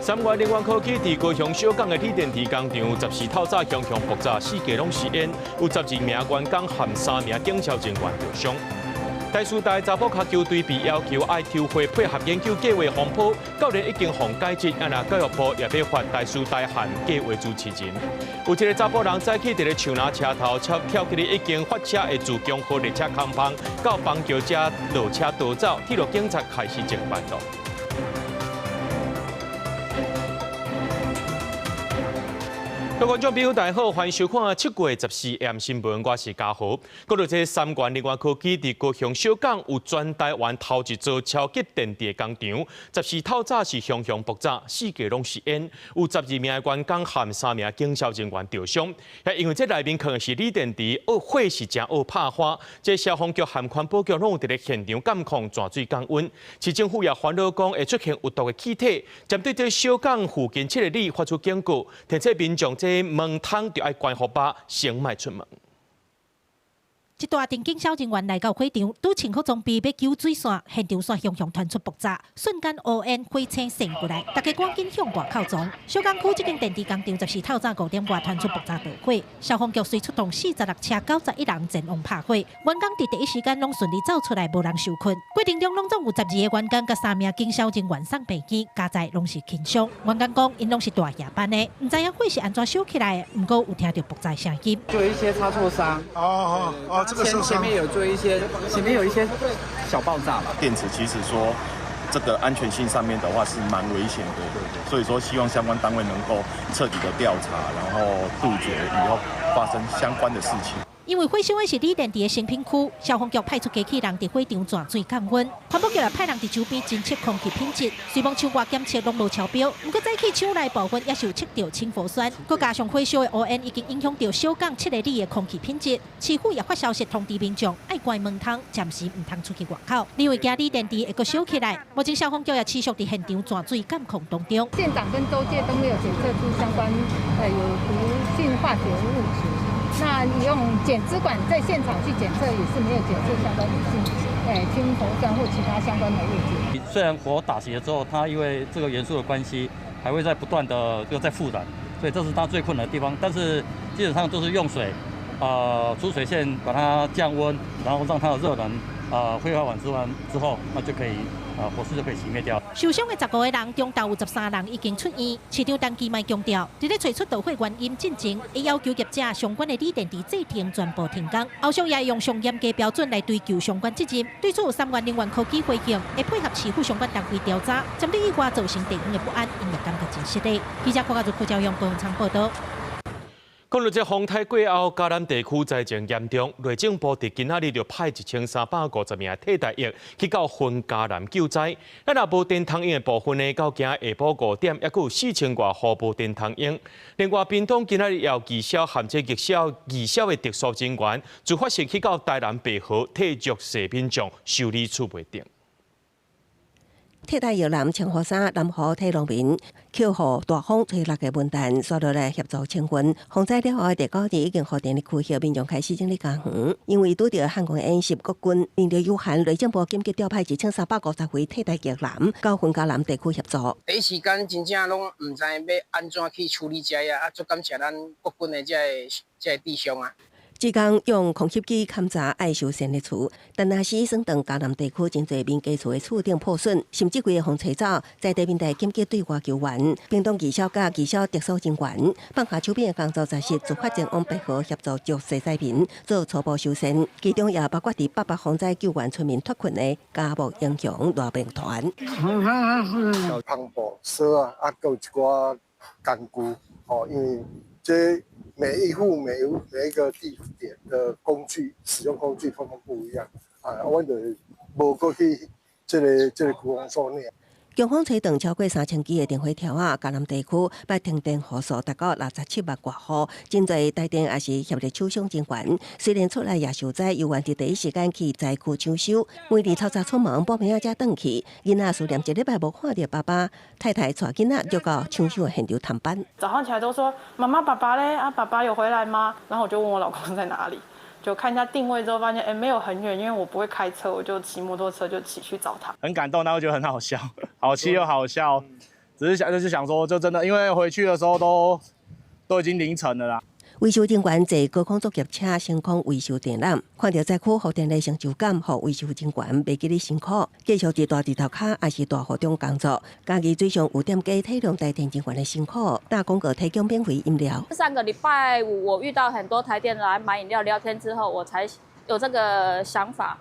3月林园科技伫高雄小港的锂电池工厂，14透早熊熊爆炸，4家拢是烟，有12名员工含3名警消人员受伤。台师大查某脚球队被要求爱抽花配合研究计划风波，教练已经放解职，教育部也要发台师大限计划主持人。有一个查甫人早起伫咧树林车头跳起咧已经发车的自强号列车空棚，到邦桥车落车逃走，铁路警察开始侦办咯。各位观众朋友，大家好，欢迎收看7月14AM 新闻，我是嘉豪。讲到这3元林园科技伫高雄小港有全台湾头一座超级电池工厂，14透早是熊熊爆炸，4家拢是烟，有12名员工含3名警消人员受伤。也因为这内面可能是锂电池，火是真恶拍花。这消防局和环保局拢有伫咧现场监控泉水降温。市政府也烦恼讲会出现有毒的气体，针对这小港附近7个里发出警告，提醒民众门窗就要关好吧，先莫出门。一大阵警消人员来到会场，拄穿好装备要救水线，现场线熊熊传出爆炸，瞬间乌烟火青升过来，大家赶紧向外靠藏。小港区这间电池工厂14透早5点外传出爆炸大火，消防局随出动46车91人前往拍火，员工伫第一时间拢顺利走出来，无人受困。过程中拢总有12个员工甲3名警消人员送病院，加在拢是轻伤。员工讲因拢是大夜班的，唔知影火是安怎烧起来的，不过有听到爆炸声音，就有一些擦挫伤。这个前面有做一些，前面有一些小爆炸吧。电池其实说这个安全性上面的话是蛮危险的，所以说希望相关单位能够彻底的调查，然后杜绝以后发生相关的事情。因为火烧的是锂电池的新品区，消防局派出机器人伫火场泉水降温，环保局也派人伫周边侦测空气品质，虽望厂外检测拢无超标，不过早起厂内部分也是有测到氢氟酸，佮加上火烧的乌烟已经影响到小港7个里的空气品质。市府也发消息通知民众，爱关门窗，暂时唔通出去外口，因为惊锂电池会阁烧起来。目前消防局也持续伫现场泉水监控当中。县长跟周界都没有检测出相关有毒性化学物质。那你用检资管在现场去检测，也是没有检测相关的氢氟酸或其他相关的物质。虽然火打熄了之后，它因为这个元素的关系，还会在不断的在复燃，所以这是它最困难的地方。但是基本上都是用水，出水线把它降温，然后让它的热能挥发完之后，那就可以火势就可以熄灭掉。受伤的15个人中，有13人已经出院，市长陈其迈强调，伫咧找出导火原因进前，会要求业者相关的锂电池制停全部停工，后续也会用上严格标准来追究相关责任。对此，3元林园科技回应，会配合市府相关单位调查，针对意外造成地方的不安，因也感觉真失礼。记者郭家祖、赵阳高永昌报道。讲到这风台过后，嘉南地区灾情严重，内政部伫今仔日就派1350名替代役去到分嘉南救灾。咱若无电通用的部分呢，到今下晡5点，也佫有4000多户无电通用。另外，屏东今仔日要技校含这技校的特殊人员，自发性去到台南北河替弱势民众修理厝袂定。替代役男穿雨衫，南河替农民扣雨大风吹落的文旦，刷落来协助清运。风灾了后，第9日已经互电力区域民众开始整理家园，因为拄到汉光演习国军，面对有限，内政部紧急调派1350位替代役男到分嘉南地区协助。第一时间真正拢唔知要安怎去处理这啊，足感谢咱国军的这弟兄啊。职工用空吸机勘查爱修线的厝，但那时算当嘉南地区真侪民家厝的厝顶破损，甚至规个风吹走，在地面台紧急对外救援。屏东技校甲技校特殊人员放下手边的工作杂事，自发前往北河协助弱势灾民做初步修缮，其中也包括伫800风灾救援村民脱困的家务英雄大兵团。篷布、绳啊，还有一寡工具，因为这。每一户每一个地点的工具使用工具通通不一样我就无过去这个区公所内。强风吹动超过3000支的电火条啊，嘉南地区要停电户数达到67万多户，真侪台电也是协力抢修人员。虽然出来也受灾，又愿伫第一时间去灾区抢修。每日透早出门，报名才转去。囡仔思念1礼拜无看到爸爸，太太带囡仔就到抢修的现场探班。早上起来都说妈妈爸爸嘞啊，爸爸有回来吗？然后我就问我老公在哪里。就看一下定位之后，发现没有很远，因为我不会开车，我就骑摩托车就骑去找他。很感动，然后觉得很好笑，好气又好笑。只是想说，就真的因为回去的时候都已经凌晨了啦。维修人员坐高空作业车升空维修电缆，看到灾区发电的成就感，互维修人员袂记哩辛苦，继续伫大地头骹也是大雨中工作。家己嘴上有点加体谅台电人员的辛苦，大公哥提供免费饮料。上个礼拜五，我遇到很多台电来买饮料聊天之后，我才有这个想法，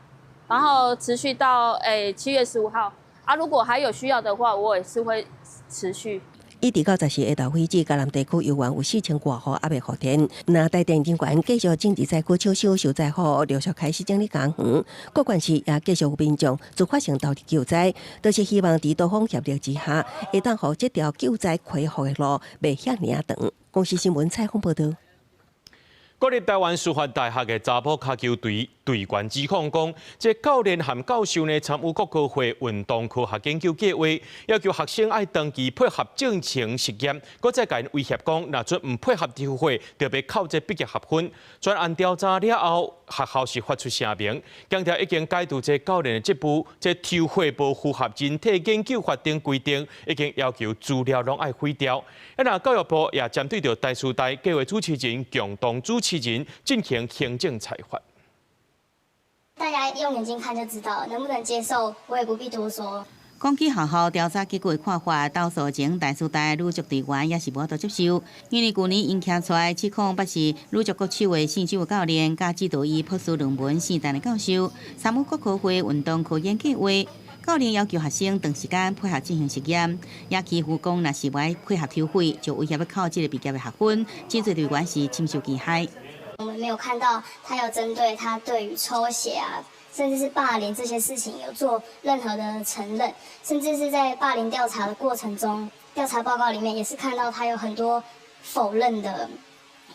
然后持续到7月15号啊。如果还有需要的话，我也是会持续。一直到10时下昼为止，嘉南地区游玩有4000多户还未复电。那台电人员继续正伫灾区抢修受灾户，陆续开始整理工园。各县市也继续有民众自发性到救灾，都是希望伫多方协力之下，会当互这条救灾恢复的路袂遐尔长。公司新闻采访报道。国立台湾师范大学的查埔脚球队队员指控讲，这教练和教授呢参与国科会运动科学研究计划，要求学生爱登记配合正常实验，搁再甲因威胁讲，若准唔配合调会，就要扣这毕业学分。专案调查了后，学校是发出声明，强调已经解除这教练的职务，这调会无符合人体研究法定规定，已经要求资料拢爱毁掉。那教育部也针对着台师大计划主持人共同主持人进行行政裁罚。大家用眼睛看就知道了，能不能接受，我也不必多说。讲起学校调查结果的看法，倒数前台师大女足队员也是无法度接受，因为去年因徛出来指控不是女足国手的姓周教练，加指导伊博士论文姓陈的教授，参与国科会运动科研计划。教练要求学生长时间配合进行实验，也欺负讲若是歪配合调会，就威胁要扣这个毕业的学分，真侪队员是深受其害。我们没有看到他有针对他对于抽血啊，甚至是霸凌这些事情有做任何的承认，甚至是在霸凌调查的过程中，调查报告里面也是看到他有很多否认的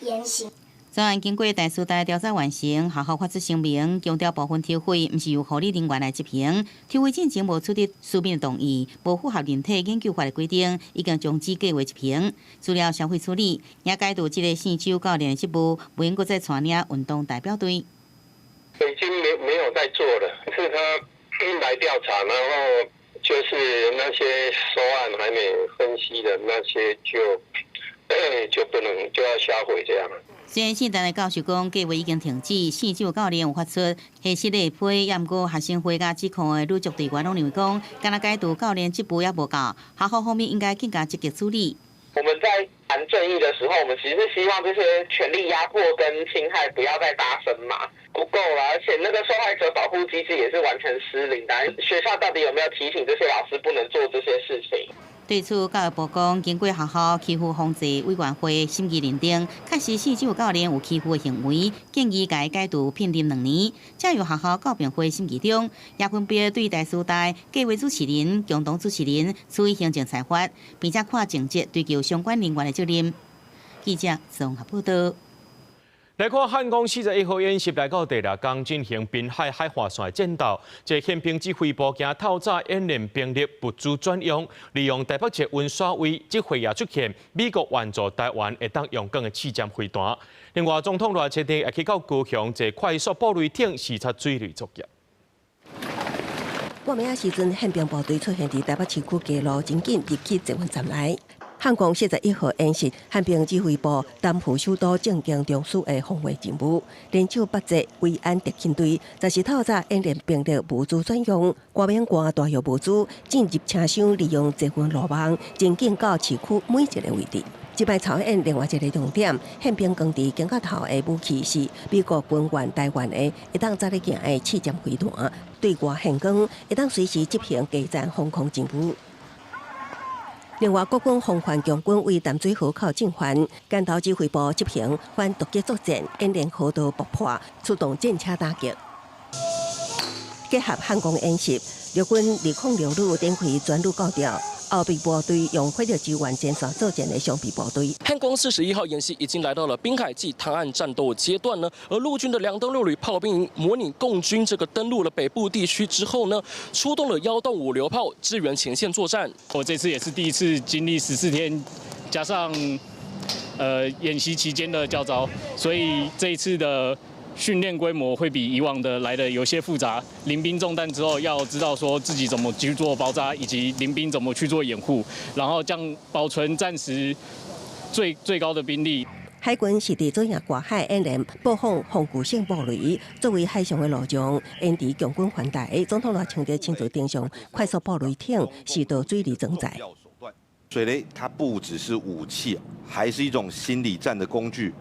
言行。专案经过台师大调查完成，学校发出声明，强调部分调会毋是由护理人员来执行，调会进前无取得书面同意，无符合人体研究法的规定，已经终止计划执行。除了消费处理，也解除这个姓周教练的职务，不应再带领运动代表队。已经没有在做了，是他来调查，然后就是那些收案还没分析的那些就不能就要销毁这样。虽然姓陈的教授讲计划已经停止，姓周教练有发出下失礼批，也毋过学生会甲指控的女足队员拢认为讲，敢若解除教练职务也无够，学校方面应该更加积极处理。我们在谈正义的时候，我们其实是希望这些权力压迫跟侵害不要再发生嘛，不够了，而且那个受害者保护机制也是完全失灵的。学校到底有没有提醒这些老师不能做这些事情？对此，教育部讲，经过学校欺负防治委员会审议认定，确实姓周教练有欺负的行为，建议该解除聘任2年。再由学校告评会审议中，也分别对台师大计划主持人、共同主持人处以行政裁罚，并且看情节追究相关人员的责任。记者综合报道。来看汉光41号演习来到第6天进行滨海海划线的战斗，这宪兵指挥部惊透早演练兵力物资转用，利用台北捷运线位，这回也出现美国援助台湾会当用更的刺针飞弹。另外，总统热切地也去到高雄坐快速步雷艇视察水雷作业。半暝时阵，宪兵部队出现伫台北市区街路真紧入去捷运站内。汉光41号演习，汉兵指挥部担负首都政经中枢的防卫任務，联手8支维安特勤隊，就是透早演练兵力物資轉用，官免官大型物資進入車廂，利用捷運路網，真緊到市區每一個位置。這擺操演另外一個重點，憲兵工地警覺頭的武器是美國軍援台灣的會當早日行的刺針飛彈，對外現光會當隨時執行基站防空任務。另外，國軍防範強軍為淡水河口進犯，間頭指揮部執行反突擊作戰，演練河道爆破，出動戰車打擊。結合漢光演習，陸軍206旅展開專路高調。後備部隊用火力支援前線作戰的雙臂部隊。漢光41號演習已經來到了濱海暨灘岸戰鬥階段呢，而陸軍的2登陸旅炮兵營模擬共軍這個登陸了北部地區之後呢，出動了1動5榴炮支援前線作戰。我這次也是第一次經歷14天，加上演習期間的教召，所以這一次的训练规模会比以往的来的有些复杂。临兵中弹之后，要知道说自己怎么去做包扎，以及临兵怎么去做掩护，然后这样保存战时最高的兵力。海军是伫做外海演练播放防具性步雷，作为海上的路障，因伫强军环台，总统赖清德亲自登上快速步雷艇，试图水力增载。水雷它不只是武器，还是一种心理战的工具。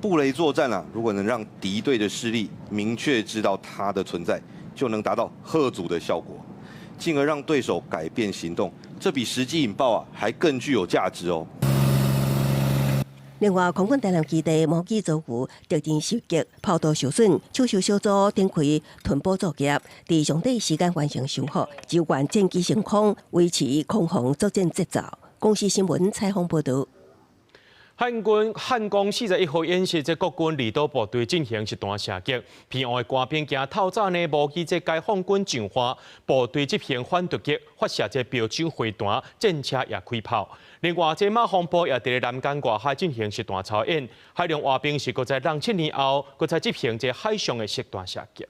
布雷作战啊，如果能让敌对的势力明确知道它的存在，就能达到嚇阻的效果，进而让对手改变行动。这比实际引爆啊还更具有价值哦。另外，空军台南基地模拟遭遇敌人袭击，炮道受损，手修小组展开屯堡作业，伫上短时间完成修复，支援战机升空，维持空防作战节奏。公视新闻采访报道。汉江41号演习，即国军离岛部队进行一段射击，偏岸的官兵惊透早呢，无记即解放军进化，部队执行反突击，发射即标枪飞弹，战车也开炮。另外，即马航部也伫南竿外海进行实弹操演，海洋划兵是搁在7年后，搁在执行即海上的实弹射击。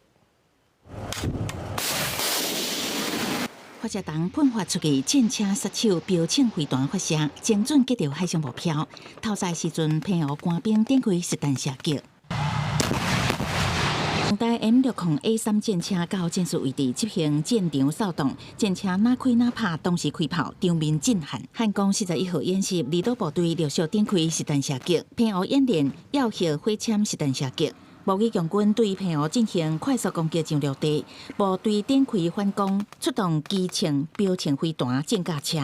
发射筒喷发出去，战车杀手标枪飞弹发射，精准击到海上目标。透早时阵，偏湖官兵展开实弹射击。航台 M60A3 战车到战术位置执行战场扫动，战车哪开哪拍，同时开炮，场面震撼。汉江41号演习，离岛部队陆续展开实弹射击，偏湖演练要挟火枪实弹射击。模拟强军对偏湖进行快速攻击进入地，部队展开反攻，出动机枪、标枪飞弹、战架车。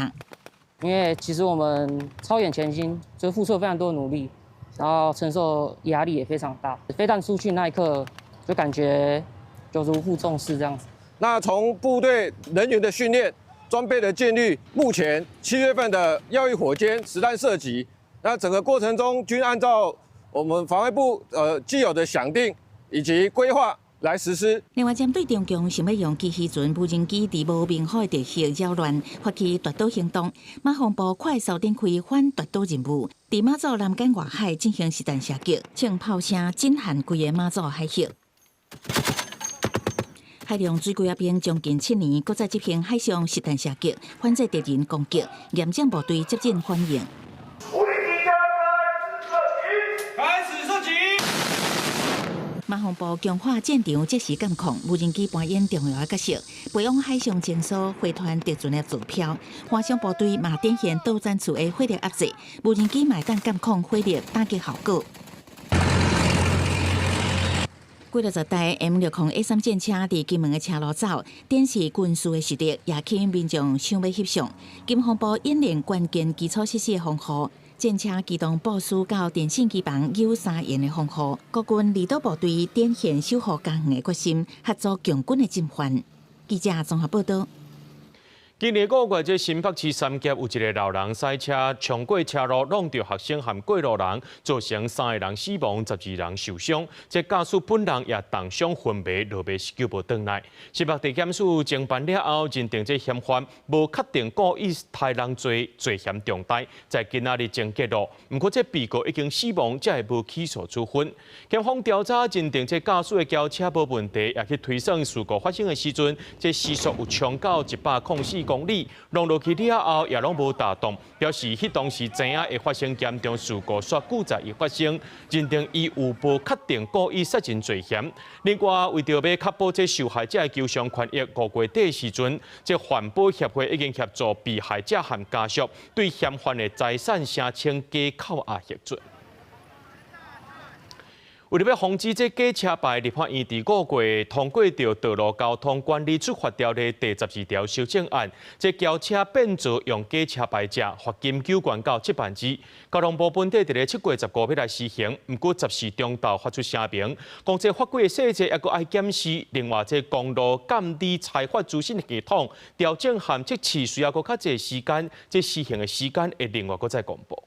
因为其实我们超远前进，就付出了非常多的努力，然后承受压力也非常大。飞弹出去那一刻，就感觉就如负重视这样子。那从部队人员的训练、装备的建立，目前7月份的耀义火箭实弹射击，那整个过程中均按照我们防卫部既有的想定以及规划来实施。另外，针对中共想要用机器船无人机伫无明海地区扰乱，发起夺岛行动，马航部快速展开反夺岛任务，伫马祖南竿外海进行实弹射击，枪炮声震撼规个马祖海峡。海洋水鬼兵将近7年，搁再执行海上实弹射击，反制敌人攻击，严正部队接近欢迎。马航部强化战场即时监控，无人机扮演重要的角色，培养海上情报回传敌军的坐标。海上部队嘛展现导弹处的火力压制，无人机嘛当监控火力打击效果。几60台 M60A3 战车伫金门的车路走，展示军事的实力，也吸引民众想要翕相。金航部演练关键基础设施的防护。战车机动部署到电信机房有3员的防护，国军离岛部队展现守护家园的决心，合作强军的进犯。记者综合报道。今年5月，这新北市三峡有一个老人赛车冲过车路，撞到学生和过路人，造成3个人死亡，12人受伤。这驾驶本人也重伤昏迷，落马救不回来。新北地检署侦办了后，认定这嫌犯无确定故意杀人罪罪嫌重大，在今仔日侦结咯。不过这被告已经死亡，才会无起诉处分。检方调查认定这驾驶的轿车无问题，也去推算事故发生的时阵，这时速有冲到104公里，撞落去了后也拢无打动，表示迄当时知影会发生严重事故，煞久才会发生，认定伊有无确定故意杀人罪嫌。另外，为着要确保这受害者的求偿权益，5月底时阵，这环保协会已经协助被害者和家属对嫌犯的财产申请假扣押核准。为了要防止这假车牌，立法院伫5月通过着《道路交通管理处罚条例》第12条修正案，这轿车变做用假车牌者，罚金9万到7万之。交通部本地伫咧7月15要来施行，不过14中昼发出声明，讲这法规的细节还佫爱检视。另外，这公路监理财法资讯系统调整和测试需要佫较侪时间，这施行的时间会另外佫再公布。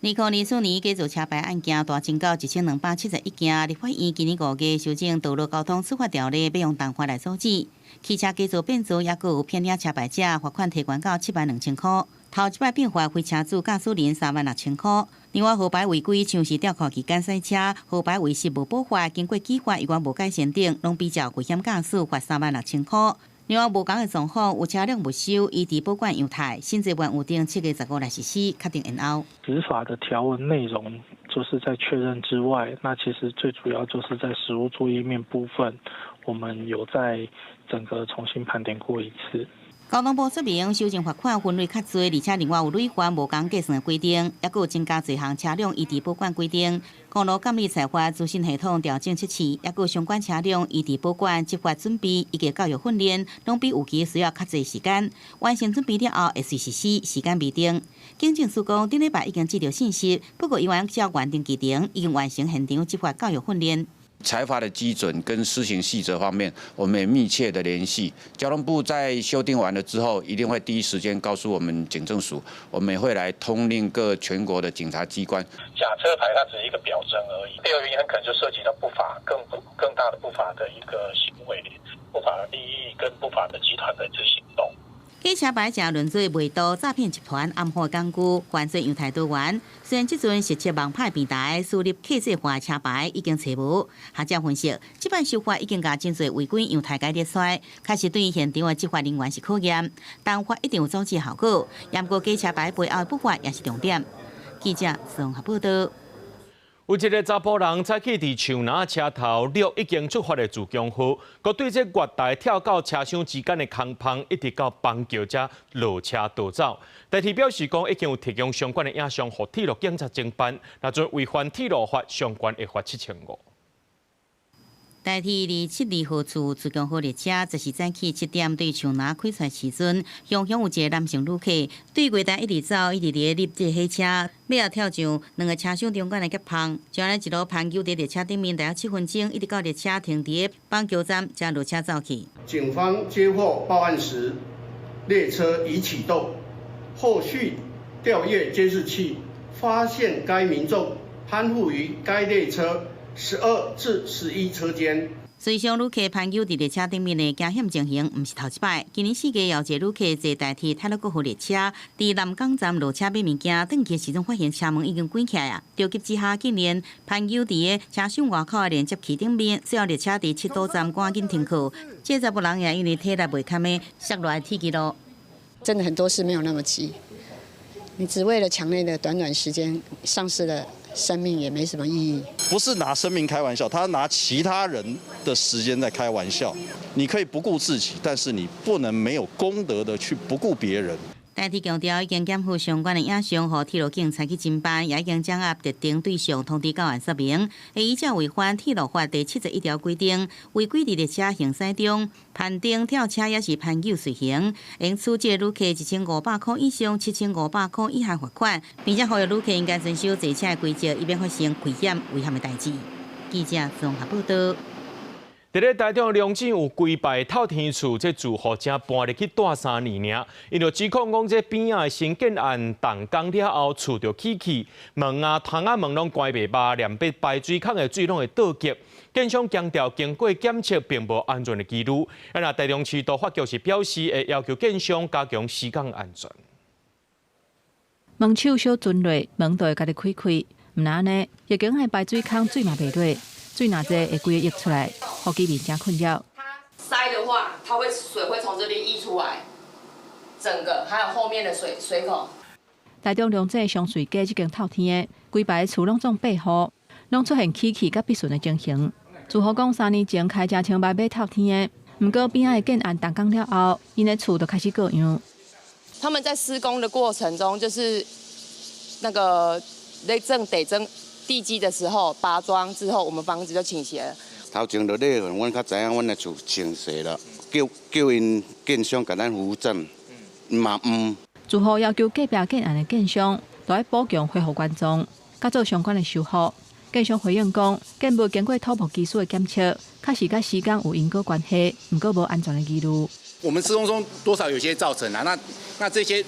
2024年假造车牌案件大增到1271件，立法院今年5月修正《道路交通处罚条例》，要用动法来处置。汽车假造变造也佫有骗领车牌者，罚款提悬到72000块。头一摆变化，飞车主驾驶年36000块。另外，号牌违规像是吊扣期间赛车、号牌违失无补发、经过记法，以外无改善等，拢比照危险驾驶罚36000块。另外，无同的状况，有车辆没收，移地保管样态，新制原有定7月15日实施，确定延后。执法的条文内容就是在确认之外，那其实最主要就是在实务作业面部分，我们有在整个重新盘点过一次。交通部说明，修正罚款分类较多，而且另外有累犯无同计算的规定，也有增加多项车辆异地保管规定。公路监理裁罚资讯系统调整7次，也有相关车辆异地保管执法准备以及教育训练，拢比有期需要较侪时间。完成准备了后，会随实施，时间未定。警政署讲，顶礼拜已经接到信息，不过因为照原定期程，已经完成现场执法教育训练。裁罚的基准跟施行细则方面，我们也密切的联系。交通部在修订完了之后，一定会第一时间告诉我们警政署，我们也会来通令各全国的警察机关。假车牌它只是一个表征而已，第二个原因很可能就涉及到不法更大的不法的一个行为，不法的利益跟不法的集团的这行动。假车牌正论做卖刀诈骗集团暗号工具，犯罪样态多元。虽然即阵实测网派平台输入客制化车牌已经找无，学者分析，即摆修法已经甲真侪违规样态改列出来，开始对现场的执法人员是考验，但法一定有阻止效果。不过假车牌背后的不法也是重点。记者综合报道。有一个查甫人采取伫树林车头录已经触发的自强号，佮对这月台跳到车厢之间的空棚，一直到邦桥才落车逃走。代替表示讲，已经有提供相关的影像，予铁路警察侦办。若准违反铁路法，相关会罚7500。代替272号次自强号列车，就是早起7点对树林开出时阵，向有一个男性旅客对月台一直走，一直伫立即火车，要跳上2个车厢中间的夹棚，将来一路攀救伫列车顶面，大约7分钟，一直到列车停伫邦桥站才落车走去。警方接获报案时，列车已启动，后续调阅监视器，发现该民众攀附于该列车12至11车间。随上旅客攀救伫列车顶面的惊险情形，毋是头一摆。今年4月，有一个旅客坐代替泰鲁国号列车，伫南港站落车买物件，转去时阵发现车门已经关起来啊！着急之下，竟然攀救伫个车厢外口的连接器顶面，随后列车伫7堵站赶紧停靠。这查甫人也因为体力袂堪的，摔落来铁轨路。真的很多事没有那么急，你只为了墙内的短短时间丧失了生命，也没什么意义。不是拿生命开玩笑，他拿其他人的时间在开玩笑。你可以不顾自己，但是你不能没有公德的去不顾别人。代替强调，已经检附相关的影像，和铁路警察去侦办，也已经掌握特定对象，通知到案说明，会依照违反铁路法第71条规定，违规伫列车行驶中攀登跳车也是攀救随行，应处这旅客1500块以上7500块以下罚款，并且呼吁旅客应该遵守坐车的规则，以免发生危险危险的代志。记者综合报道。伫咧台中龙井有规排透天厝，这住户正搬入去住3年尔，因着指控讲这边仔的新建案动工了后，厝着起气，门啊、窗啊门拢关袂密，连被排水孔的水拢会倒结。建商强调，经过检测并无安全的记录。那台中市都发局是表示，会要求建商加强施工安全。门手小准落，门就会家己开开，毋然呢，疫情的排水孔水嘛袂落。水若济会规个溢出来，互居民真困扰。塞的话，水会从这边溢出来，整个还有后面的水口。台中龙井上水街即间透天的，规排厝拢总8户，拢出现起气甲必顺的情形。住户讲3年前开正清白买透天的，毋过边仔的建案动工了后，因的厝就开始各样。他们在施工的过程中，就是那个得增地基的时候，拔桩之后，我们房子就倾斜了。头前就咧，阮较知影阮的厝倾斜了，叫因建商甲咱扶正，嘛住户要求隔壁建案的建商，都要补强恢复原状，甲做相关的修复。建商回应讲，建物经过土木技术的检测，确实甲施工有因果关系，毋过无安全的记录。我们施工中多少有些造成啊，那这些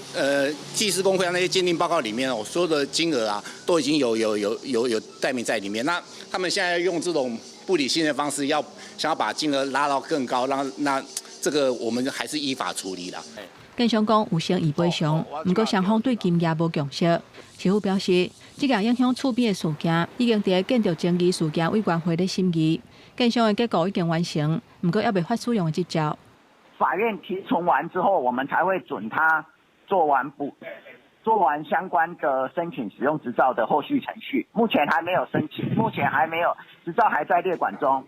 技师工会那些鉴定报告里面哦，所有的金额啊，都已经有代名在里面。那他们现在用这种不理性的方式，想要把金额拉到更高，那这个我们还是依法处理啦。建商讲有成已赔偿，不过双方对金额无共识。市府表示，这件影响厝边的事件已经伫建筑争议事件委员会咧审议，建商的结果已经完成，不过还未发使用的执照。法院提存完之后，我们才会准他做完相关的申请使用执照的后续程序。目前还没有申请，目前还没有执照还在列管中。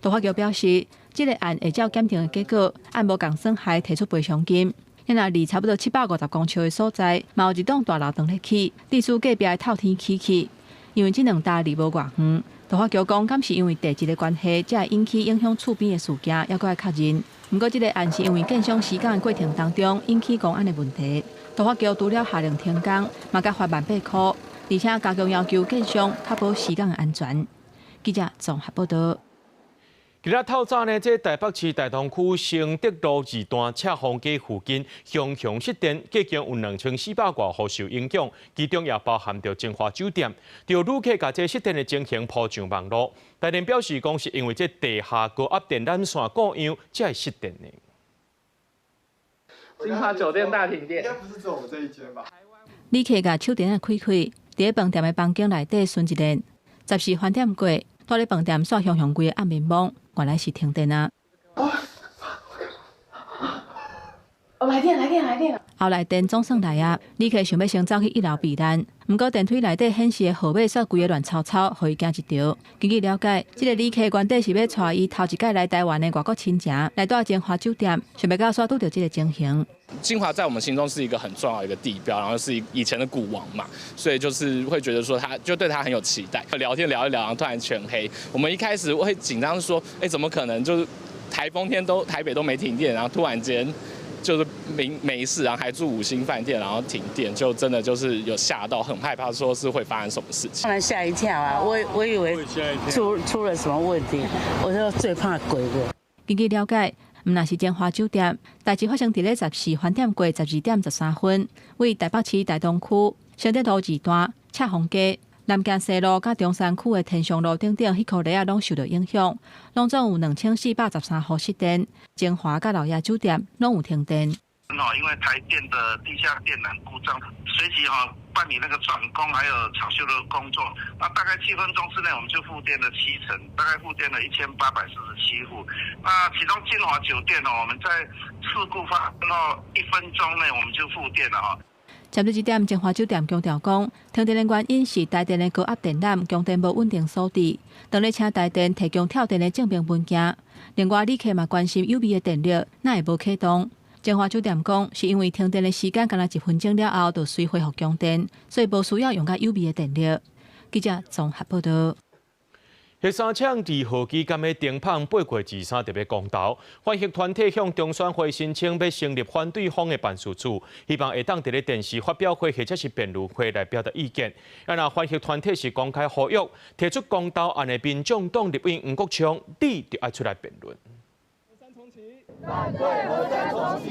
都发局表示，这个案会照检定的结果，按无共损害提出赔偿金。因为离差不多750公尺的所在，嘛有一栋大楼长咧起，地处隔壁的透天起去。因为这两搭离无偌远，都发局讲，敢是因为地质的关系，才会引起影响厝边的事件，还佫要确认。不过，这个案是因为建商施工的过程当中引起公安的问题，都发局除了下令停工，嘛甲罚1,800块，而且加强要求建商确保施工的安全。记者综合报道。今日透早呢，这台北市大同区承德路2段赤峰街附近熊熊失电，计经有2400多户受影响，其中也包含着金华酒店。就旅客甲这失电的情形铺上网络，台电表示讲是因为这地下高压电缆线故障才会失电的。金华酒店大停电，应该不是只有我们这一间吧？旅客甲手电啊开开，伫饭店的房间内底顺一连，14饭店过，住咧饭店煞熊规个暗面网。原来是停电啊！来电！后来电总算来啊！旅客想要先走去1楼避难，不过电梯内底显示的号码煞规个乱糟糟，互伊惊一跳。根据了解，这个旅客原底是要带伊头一届来台湾的外国亲情来住金华酒店，想要到煞拄到这个情形。金华在我们心中是一个很重要的一个地标，然后是以前的古王嘛，所以就是会觉得说就对他很有期待。聊天聊一聊，然后突然全黑。我们一开始会紧张说，怎么可能？就是台风天台北都没停电，然后突然间就是没事，然后还住5星饭店，然后停电，就真的就是有吓到，很害怕说是会发生什么事情。当然吓一跳啊！我以为出了什么问题，我就最怕鬼的。根据了解。毋若是金华酒店，代志发生伫咧14饭店过12点13分，为台北市大同区承德路2段赤峰街、南京西路甲中山区的天祥路等等迄块地啊，拢受到影响，拢总有2413户失电。金华甲老爷酒店拢有停电。因为台电的地下电缆故障，随即办理那个转工还有抢修的工作，那大概7分钟之内我们就复电了70%，大概复电了1847户。那其中金华酒店我们在事故发生后1分钟内我们就复电了针对这点，金华酒店强调讲，停电的原因是台电的高压电缆供电无稳定所致，当咧请台电提供跳电的证明文件。另外，旅客嘛关心有味的电力哪会无启动。金华酒店讲，是因为停电的时间，敢若1分钟了后，就随恢复供电，所以无需要用到有味的电力。记者综合报道。迄3枪2号机监的丁胖8月23特别公投，反核团体向中选会申请要成立反对方的办事处，希望会当伫咧电视发表会或者是辩论会来表达意见。那反核团体是公开呼吁，提出公投案的民众党立委黄国昌，你就要出来辩论。反对核战重启，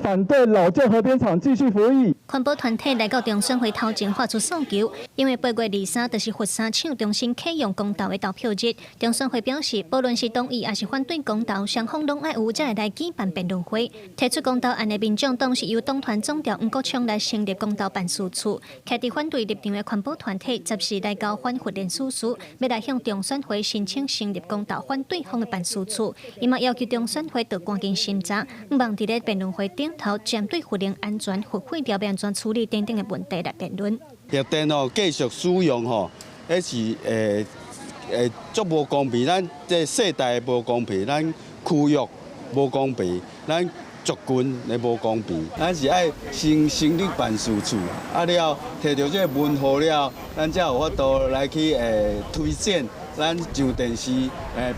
反对老旧核电厂继续服役。环保团体来到中选会头前发出诉求，因为8月23就是佛山厂重新启用公投的投票日。中选会表示，不论是同意还是反对公投，双方拢爱有才会来举办辩论会。提出公投案的民众党是由党团总调黄国昌来成立公投办事处，徛伫反对立场的环保团体暂时来交反核联署书，要来向中选会申请成立公投反对方的办事处。伊嘛要求中选会得赶紧审查，毋望伫咧辩论会顶头针对核能安全、核废料安全处理等等的问题来辩论。核电继续使用迄是足无公平，咱这世代无公平，咱区域无公平，咱族群也无公平。咱是爱先成立办事处，了摕到这文号了，咱才有法度来去推荐咱上电视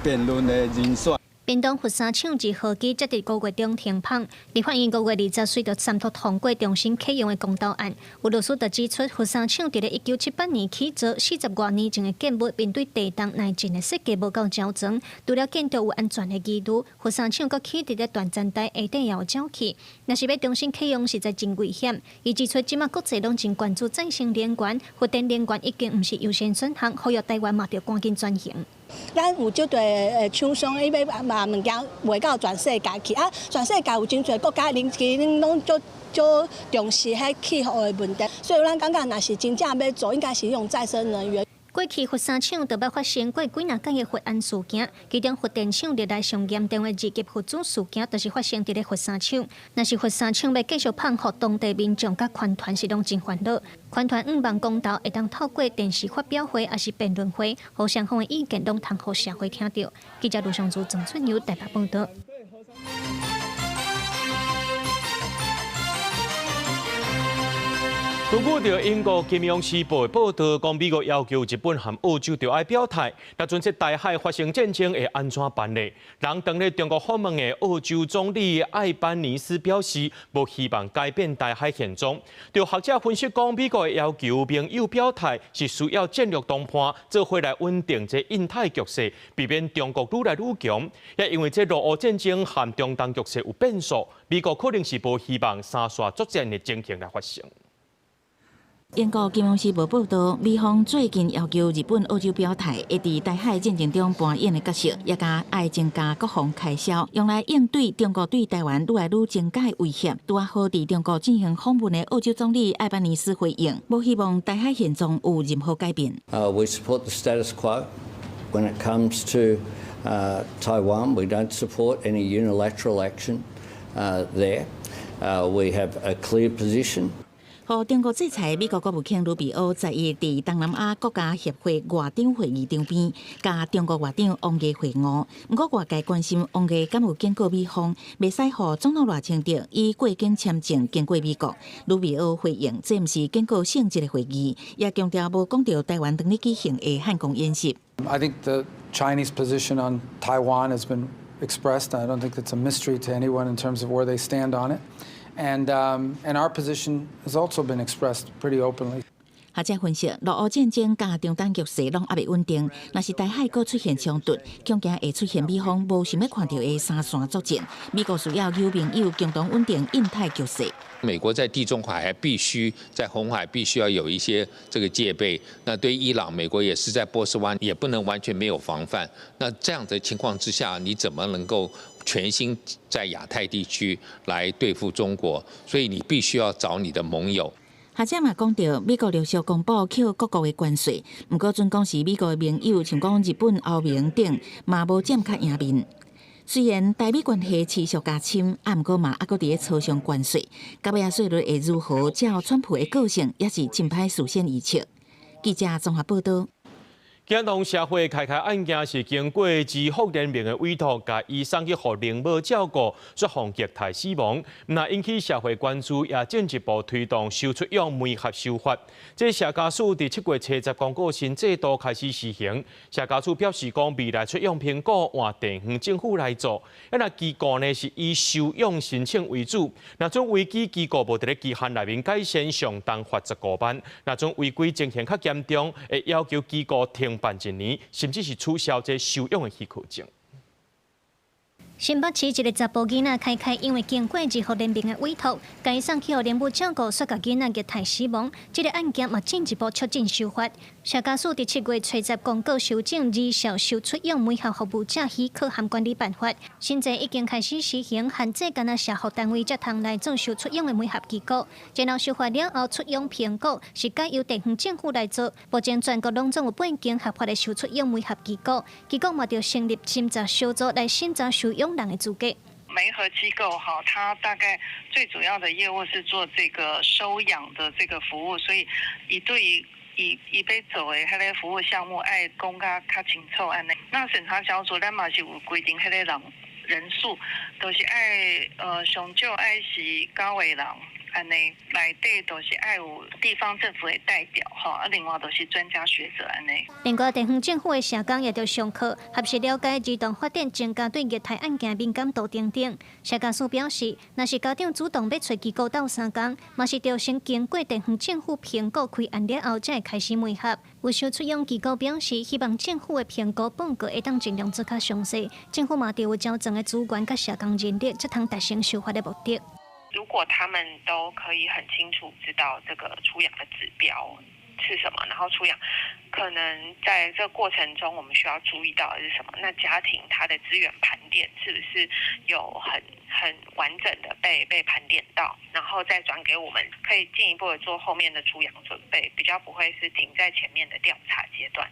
辩论的人选。屏东佛山厂2号机则伫5月中停放，立法院5月20岁就三读通过重新启用的公投案。有律师就指出，佛山厂伫咧1978年起做40多年前的建物，面对地动内震的设计无够较全，除了建筑有安全的疑虑，佛山厂阁起伫咧断层带下底也有沼气，若是要重新启用，实在真危险。伊指出，即马国际拢真关注再生能源，核电能源已经毋是优先选项，呼吁台湾嘛要赶紧转型。咱有足多厂商，伊要啊物件卖到全世界去啊，全世界有真侪国家恁拢足重视迄气候的问题，所以咱感觉若是真正要做，应该是用再生能源。 过去佛山厂就捌发生过几若件的核案事件，其中核电厂历来上严重的二级核子事件，就是发生伫咧佛山厂。若是佛山厂要继续胖互当地民众甲环团是拢真烦恼。环团望公投会当透过电视发表会，还是辩论会，互双方的意见拢通互社会听到。记者卢尚珠、郑春友台北报道。 根据着英国《金融时报》的报道，讲美国要求日本和澳洲就要表态，若准这台海发生战争会安怎办呢？人当咧中国访问的澳洲总理艾班尼斯表示，无希望改变台海现状。就学者分析讲，美国的要求盟友表态是需要战略谈判，做回来稳定这印太局势，避免中国愈来愈强。也因为这俄乌战争和中东局势有变数，美国可能是无希望三线作战的情形来发生。 英国《金融时报》报道，美方最近要求日本、澳洲表态，会伫台海战争中扮演的角色，也加爱增加国防开销，用来应对中国对台湾愈来愈增加的威胁。拄啊好伫中国进行访问的澳洲总理艾班尼斯回应，无希望台海现状有任何改变。We support the status quo when it comes to Taiwan. We don't support any unilateral action there. We have a clear position. 互中国制裁，美国国务卿卢比奥在伊伫东南亚国家协会外长会议场边，甲中国外长王毅会晤。不过外界关心王毅敢有警告美方，袂使互总统赖清德以过境签证经过美国。卢比奥回应，这毋是警告性质的会议，也强调无讲到台湾当日举行的汉光演习。I think the Chinese position on Taiwan has been expressed. I don't think it's a mystery to anyone in terms of where they stand on it. And our position has also been expressed pretty openly. 学者分析，俄乌战争加中东局势拢还未稳定，若是台海阁出现冲突，恐惊会出现美方无想要看到的三线作战。美国需要有盟友共同稳定印太局势。美国在地中海还必须在红海必须要有一些这个戒备。那对伊朗，美国也是在波斯湾也不能完全没有防范。那这样的情况之下，你怎么能够全心在亚太地区来对付中国？所以你必须要找你的盟友。学者嘛讲到，美国陆续公布扣各国的关税，不过准讲是美国的盟友，像讲日本、欧盟等，嘛无占较赢面。虽然台美关系持续加深，不过嘛还阁伫咧磋商关税，到尾税率会如何，照川普的个性，也是真歹事先预测。记者综合报道。警动社会开案件是经过支付人民的委托，甲伊送去互灵母照顾，却防虐待死亡，那引起社会关注，也进一步推动收出养梅合修法。这社家署伫7月初10公告新制度开始施行。社家署表示讲，未来出养评估换地方政府来做，那机构呢是以收养申请为主。那种违纪机构无伫咧期限内面改善，上当罚15万；那种违规情形较严重，会要求机构停办1年，甚至是取消这收养的许可证。新北市一个查甫囡仔开因为经过支付人民的委托，该送去互灵母照顾，却甲囡仔虐待死亡。这个案件嘛进一步促进修法。社家署伫7月初10公告修正《儿少收出养梅合服务者许可和管理办法》，新制已经开始实行，限制干那社福单位才通来做收出养的梅合机构。然后修法了后，出养评估是该由地方政府来做，目前全国拢总有8间合法的收出养梅合机构，机构嘛要成立审查小组来审查收养人的资格。梅合机构哈，它大概最主要的业务是做这个收养的这个服务，所以对于伊要做的迄个服务项目，爱讲较清楚安尼。那审查小组咱嘛是有规定，迄个人数都是爱上少爱是9个人。安尼内底都是爱有地方政府的代表哈，另外都是专家学者安尼。另外，地方政府的社工也着上课，核实了解儿童发展增加对虐待案件敏感度等等。社家署表示，若是家长主动要找机构斗相共，嘛是着先经过地方政府评估开案了后，才会开始媒合。有收出养机构表示，希望政府的评估报告会当尽量做较详细。政府嘛着有较全的资源甲社工人力，才通达成修法的目的。如果他们都可以很清楚知道这个出养的指标，是什么，然后出养。可能在这个过程中，我们需要注意到的是什么？那家庭它的资源盘点是不是有很完整的被盘点到，然后再转给我们，可以进一步的做后面的出养准备，比较不会是停在前面的调查阶段。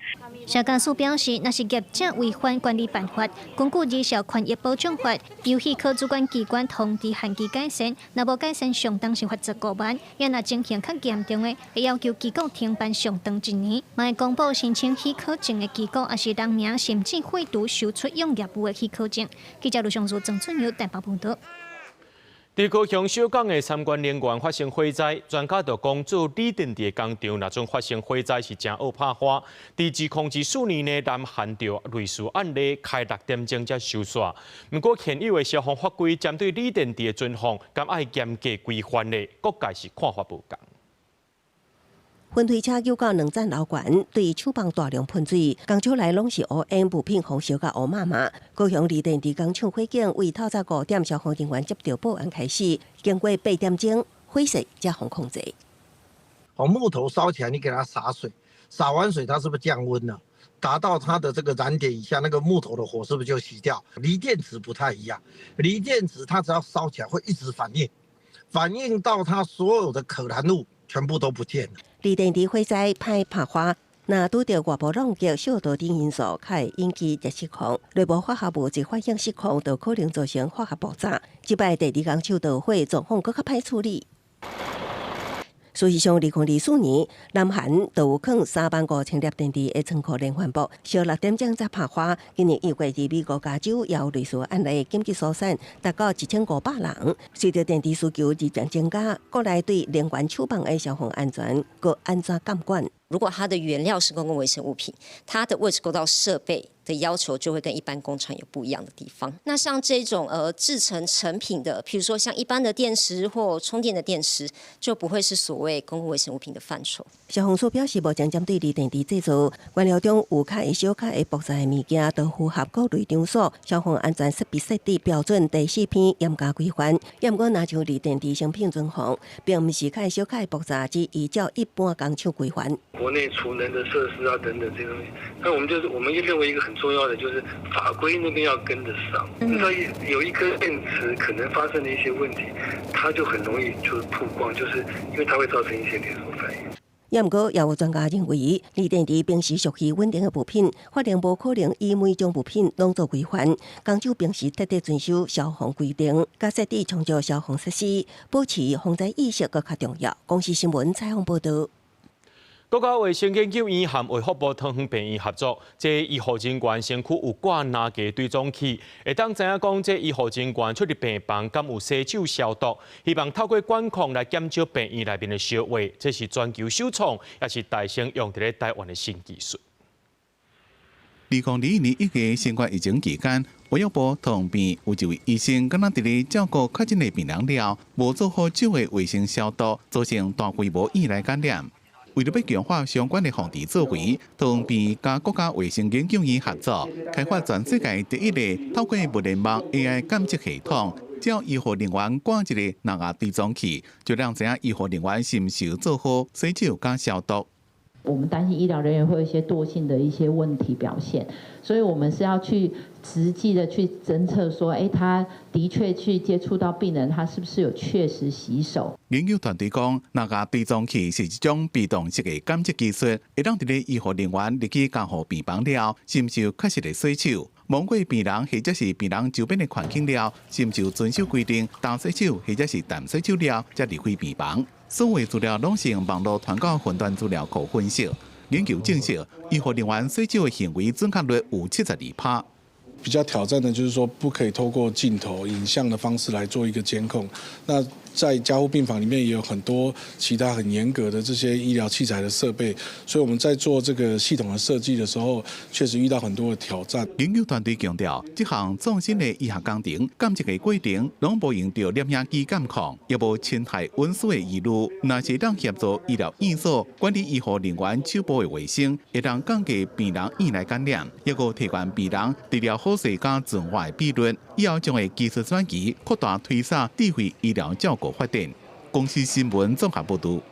社家属表示，若是业者违反管理办法，根据《儿少权益保障法》，由许可主管机关通知限期改善，若无改善，相当是罚则5万；也若情形较严重的，会要求机构停办相当1年。嘛会公布申请许可证的机构，也是人名甚至废除收出用业务的许可证。记者卢尚如、郑春友台北报道。伫高雄小港的参观人员发生火灾，专家就讲做李定地工厂，那种发生火灾是真恶拍花。伫自控制4年内，南韩着类似案例开6点钟才收煞。不过现有的消防法规针对李定地的存放，敢爱严格规范的，各界是看法不同。分推车又到2站楼管，对厂房大量喷水，工厂内拢是乌烟雾品，红烧甲乌麻麻。高雄李定地工厂火警为透早5点消防人员接到报案开始，经过8点钟，火势才互控制。木头烧起来，你给它洒水，洒完水它是不是降温了？达到它的这个燃点以下，那个木头的火是不是就熄掉？锂电池不太一样，锂电池它只要烧起来会一直反应，反应到它所有的可燃物全部都不见了。李定地火灾歹拍花，若拄到外部冷却、小度等因素，才会引起热失控。内部化合物一反应失控，就可能造成化学爆炸。即摆第2工厂导火状况更较歹处理。事实上，2024年，南韩就有放35000粒电池的仓库连环爆，烧6点钟才拍花。今年1月伫美国加州也有类似案例紧急疏散，达到1500人。随着电池需求日渐增加，国内对能源厂房的消防安全佮安怎监管？如果它的原料是公共卫生物品，它的位置构造设备的要求就会跟一般工厂有不一样的地方。那像这种制成成品的，譬如说像一般的电池或充电的电池，就不会是所谓公共卫生物品的范畴。消防署表示，目前针对锂电池制造原料中有较会小、较会复杂的物件，都符合各类场所消防安全设备设置标准第4篇严格规范。也毋过，若像锂电池商品存放，并不是较会小、较会复杂，只依照一般工厂规范。国内储能的设施啊等等这些东西，那我们认为一个很重要的就是法规那边要跟得上。那有一颗电池可能发生的一些问题，它就很容易就是曝光，就是因为它会造成一些连锁反应。也毋过，也有专家认为，锂电池平时属于稳定的物品，法令无可能以每种物品拢做规范。工厂平时徹底遵守消防規定，甲設置充足消防設施，保持防災意識更較重要。公視新聞採訪報道。國家衛生研究院和衛福部糖尿病院合作，這醫護人員身軀有掛哪個對撞器，會當知影講這醫護人員出入病房敢有洗手消毒，希望透過管控來減少病院內面的燒味，這是全球首創，也是大成用在台灣的新技術。2021年1月新冠疫情期間，衛福部糖尿病有一位醫生，敢若佇咧照顧確診的病人了，無做好手的衛生消毒，造成大規模院內感染。為了要強化相關的防治作為，糖尿病甲國家衛生研究院合作，開發全世界第一個透過物聯網 AI 監測系統，只要醫護人員掛一個藍牙對撞器，就讓知影醫護人員是毋是有做好洗手加消毒。我們擔心醫療人員會有一些惰性的一些問題表現，所以我們是要去實際的去偵測說，他的確去接觸到病人，他是不是有確實洗手？研究團隊講，藍牙對撞器是一種被動式嘅監測技術，會讓啲醫護人員入去監護病房了，是毋是有確實嘅洗手？罔過病人或者是病人周邊嘅環境了，是毋是有遵守規定，單洗手或者是淡洗手了，才離開病房。所有資料攏是網絡傳到雲端資料庫分析。研究證實，醫護人員洗手的行為準確率有72%。比較挑戰的就是說，不可以透過鏡頭、影像的方式來做一個監控。那在加護病房裡面也有很多其他很嚴格的這些醫療器材的設備，所以我們在做這個系統的設計的時候，確實遇到很多的挑戰。研究團隊強調，這項創新的醫學工程監測的過程，攏無用到攝影機監控，也無侵害隱私的疑慮。若是當協助醫療院所管理醫護人員手部的衛生，會當降低病人院內感染，也個提高病人治療好勢加存活的比率。以後將會技術轉移，擴大推展智慧醫療照顧發展。公視新聞綜合報道。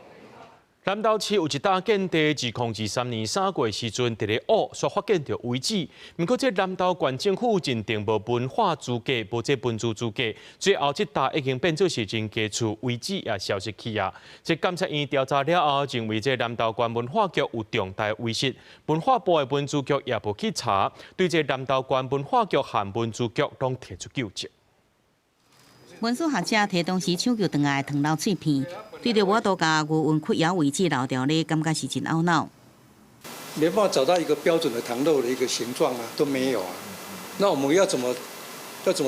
南投市有一搭建地，自2023年3月时阵，伫咧屋所发现着遗址。不过，这南投县政府认定无文化资格，无这文字资格，最后这搭已经变做是人家厝遗址也消失去啊。这监察院调查了后，认为这南投县文化局有重大违失，文化部的文字局也无去查，对这南投县文化局和文字局拢提出纠正。文书学者提当时抢救回来，烫流碎片，对着我多家吴文窟窑遗址漏掉咧，感觉是真懊恼。没办法找到一个标准的唐肉的一个形状啊，都没有啊。那我们要怎么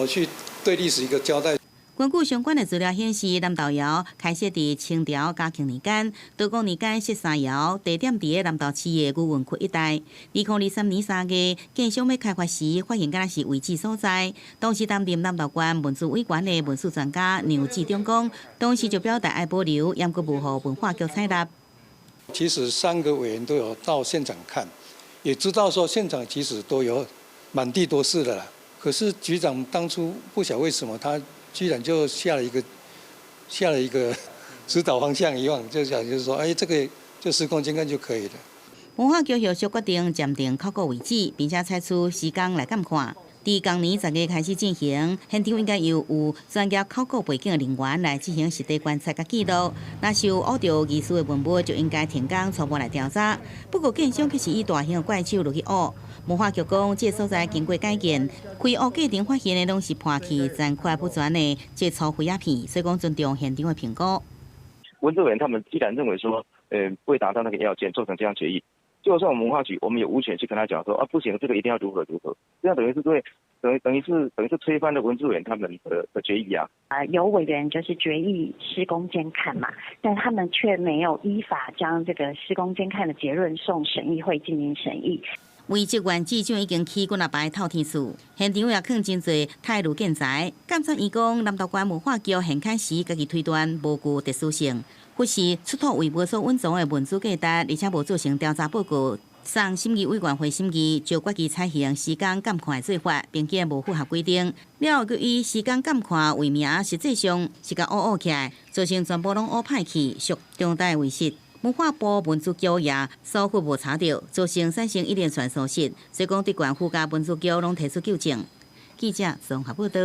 去对历史一个交代？根据相关的资料显示，南投窑开设伫清朝嘉庆年间，道光年间设三窑，地点伫咧南投市的吴文窟一带。2023年3月，建商要开发时，发现敢若是遗址所在。当时担任南投县文字委员的文史专家杨志忠讲，当时就表达爱保留，也阁无互文化局采纳。其实3个委员都有到现场看，也知道说现场其实都有满地都是的啦。可是局长当初不晓得为什么他居然就下了一个指导方向以往，就是说，哎，这个就施工监看就可以了。文化局后续决定暂停考古遗址，并且采取时间来监看。伫今年10月开始进行，现场应该由有专业考古背景的人员来进行实地观察甲记录。若是有挖到遗失的文物，就应该停工初步来调查。不过建商却是以大型的怪手落去挖。文化局讲，这所在经过改建，开挖过程发现的拢是破弃、残缺不全的这粗灰鸦片，所以讲尊重现场的评估。文字委员他们既然认为说，未达到那个要件，做成这样决议。就算我们文化局，我们也无权去跟他讲说啊，不行，这个一定要如何如何，这样等于是推翻了文字委员他们的决议啊。有委员就是决议施工监看嘛，但他们却没有依法将这个施工监看的结论送审议会进行审议。为职员至今已经起几啊排透天厝，现场也放真侪太路建材。监察院讲，南投县文化局现开始家己推断无具特殊性。忽视出土为无所稳重的文字价值，而且无做成调查报告，送审议委员会审议，就决议采行时间监看的做法，并且无符合规定。了后，以时间监看为名，实际上是甲乌起来，造成全部拢乌歹去，属重大违失。文化部文字局也疏忽无查到，造成产生一连串疏失，所以讲对县府甲文字局拢提出纠正。记者综合报道。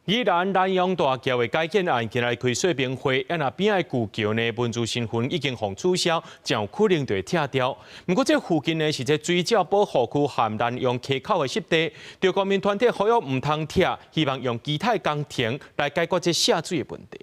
宜兰南洋大桥的改建案今日开说明会，那边的旧桥呢，文字身份已经被取消，将有可能就会拆掉。不过这附近呢是水鸟保护区和南洋溪口的湿地，对国民团体呼吁唔通拆，希望用其他工程来解决这下水的问题。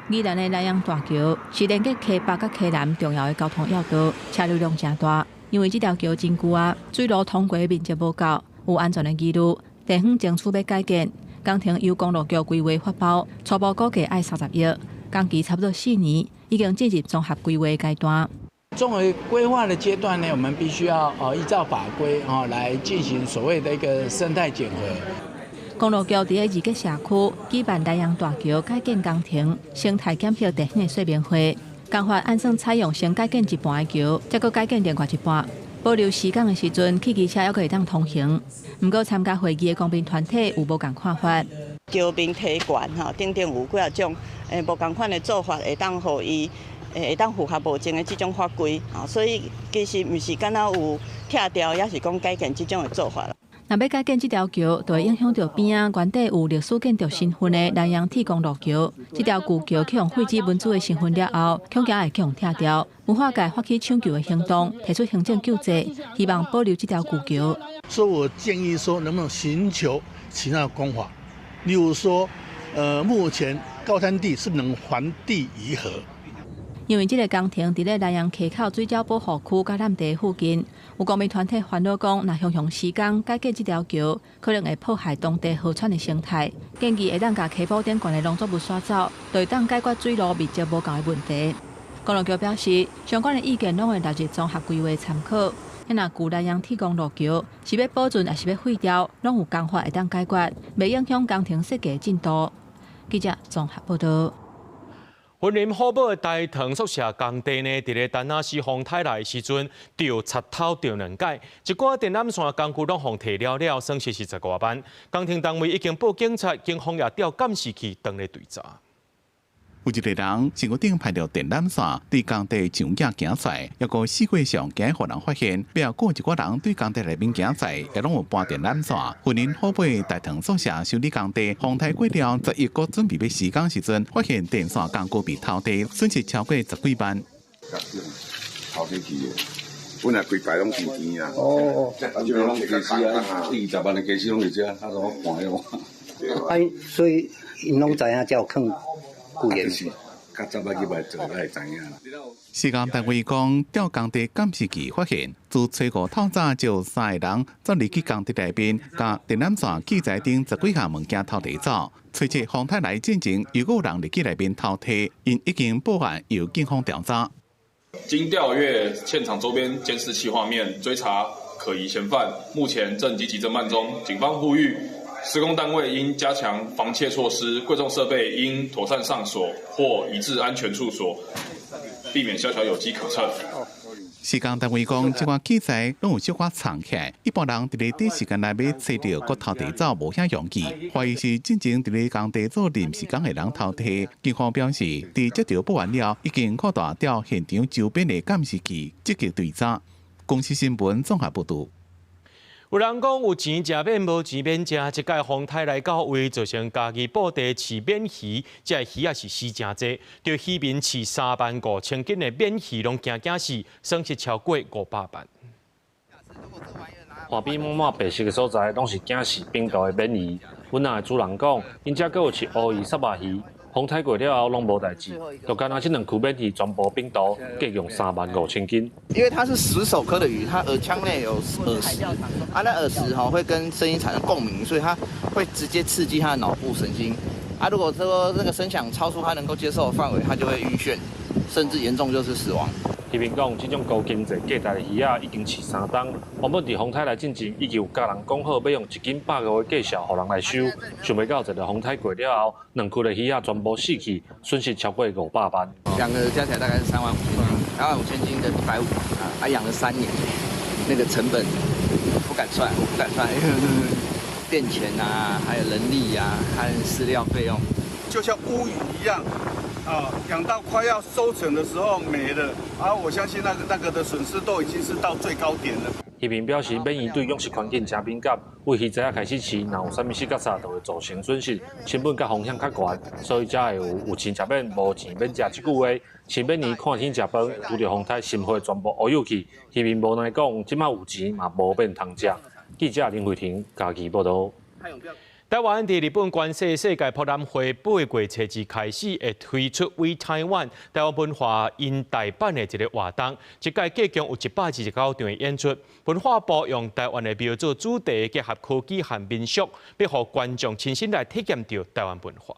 宜兰的南洋大桥是连接溪北甲溪南重要的交通要道，车流量真大。因为这条桥真旧啊，水路通过面积无够，有安全的疑虑。地方争取要改建，工程由公路局规划发包，初步估计要30亿，工期差不多4年，已经进入综合规划阶段。综合规划的阶段呢，我们必须要依照法规来进行所谓的一个生态检核。公路局伫个二吉社区举办南洋大桥改建工程生态检核地形的说明会，工法按算采用先改建一半的桥，再搁改建另外一半。保留施工的时阵，汽机车还可会当通行。不过参加会议的公民团体有无共看法？桥面体悬等等有几啊种无共款的做法，会当互伊会当符合目前的这种法规所以其实毋是敢若有拆掉，也是讲改建这种的做法。若要改建这条桥，就会影响到边啊原底有历史建筑身份的南洋铁公路桥。这条旧桥去用废止文字的身份了后，恐惊会去用拆掉。文化界发起抢救的行动，提出行政救济，希望保留这条旧桥。所以我建议说，能不能寻求其他的方法，例如说，目前高滩地是不是能还地于河？因为这个工程伫咧南洋溪口水鸟保护区甲南地附近，有公民团体烦恼讲，若向施工改建这条桥，可能会破坏当地河川的生态。建议会当甲溪埔顶悬的农作物刷走，就会当解决水路面积无够的问题。公路局表示，相关的意见拢会纳入综合规划参考。若旧南洋铁公路桥是要保存还是要废掉，拢有工法会当解决，袂影响工程设计进度。记者综合报道。云林虎堡的大塘宿舍工地呢，伫咧丹那市风台来的时阵，掉插头掉两解，一寡电缆线工具拢互提了，损失是10多万。工程单位已经报警察，警方也调监视器当咧对查。有一个人身躯顶拍着电缆线，对工地上架行出来，还个四过上惊互人发现，背后有一个人对工地内面行出来，也拢有搬电缆线。云林虎尾大塘宿舍修理工地，风台过了11个准备要施工时阵，发现电线钢骨被偷地，损失超过10几万。偷地去的，本来规排拢是钱啊。啊，这拢家私啊，20万的家私拢是这，他怎么搬的我？所以因拢知影才有坑故意。较早捌去买做，才会知影。施工单位讲，调工地监视器发现，自初5透早就有3个人走入去工地内面，甲电缆线、器材等10几项物件偷地走。初7风台来进前，又有人入去内面偷地，因已经报案，由警方调查。经调阅现场周边监视器画面，追查可疑嫌犯，目前正积极侦办中。警方呼吁施工单位应加强防窃措施，贵重设备应妥善上锁或移至安全处所，避免小小有机可乘。施工单位讲，这款器材拢有小可藏起来，一般人伫咧短时间内要找到搁偷地走，无遐容易。怀疑是进前伫咧工地做临时工的人偷地。警方表示，伫接到报案了，已经扩大调现场周边的监视器，积极追查。公司新闻综合报道。有人讲有钱食免，无钱免食。一届风台来到位，造成家己布地饲免鱼，这鱼也是死真济。对渔民饲35000斤的免鱼，拢惊死，损失超过500万。河边满满白色的所在，拢是惊死冰岛的免鱼。阮那的主人讲，因遮阁有饲乌鱼、沙巴鱼。风台过了后，拢无代志，就干那这2区免鱼全部冰岛，各用35000斤。因为它是石手科的鱼，它耳腔内有耳石，那耳石会跟声音产生共鸣，所以它会直接刺激它的脑部神经。如果说那个声响超出它能够接受的范围，它就会晕眩，甚至严重就是死亡。渔民讲，这种高经济价值的鱼仔已经饲3冬，原本伫风台来进前，已经有家人讲好要用1斤100个的价销，互人来收。想袂到一个风台过了后，2区的鱼仔全部死去，损失超过500万。2个加起来大概是35000斤，35000斤的150，养了3年，那个成本不敢算，我不敢算，因为电钱啊，还有人力啊，还有饲料费用，就像乌鱼一样。养到快要收成的时候没了，我相信那个的损失都已经是到最高点了。渔民表示，免鱼对养殖环境真敏感，为鱼仔开始饲，若有啥物死角煞，就会造成损失，成本甲风险较悬，所以才会有钱食免，无钱免食这句话。饲免鱼看天食饭，拄着风台心花全部乌有去，渔民无奈讲，即摆有钱嘛无变通食。记者林慧婷家己报道。台湾伫日本关系世界博览会8月初之开始，会推出 We Taiwan 台湾文化因台版的一个活动。这届计共有129场的演出。文化部用台湾的庙做主题，结合科技和民俗，要让观众亲身来体验到台湾文化。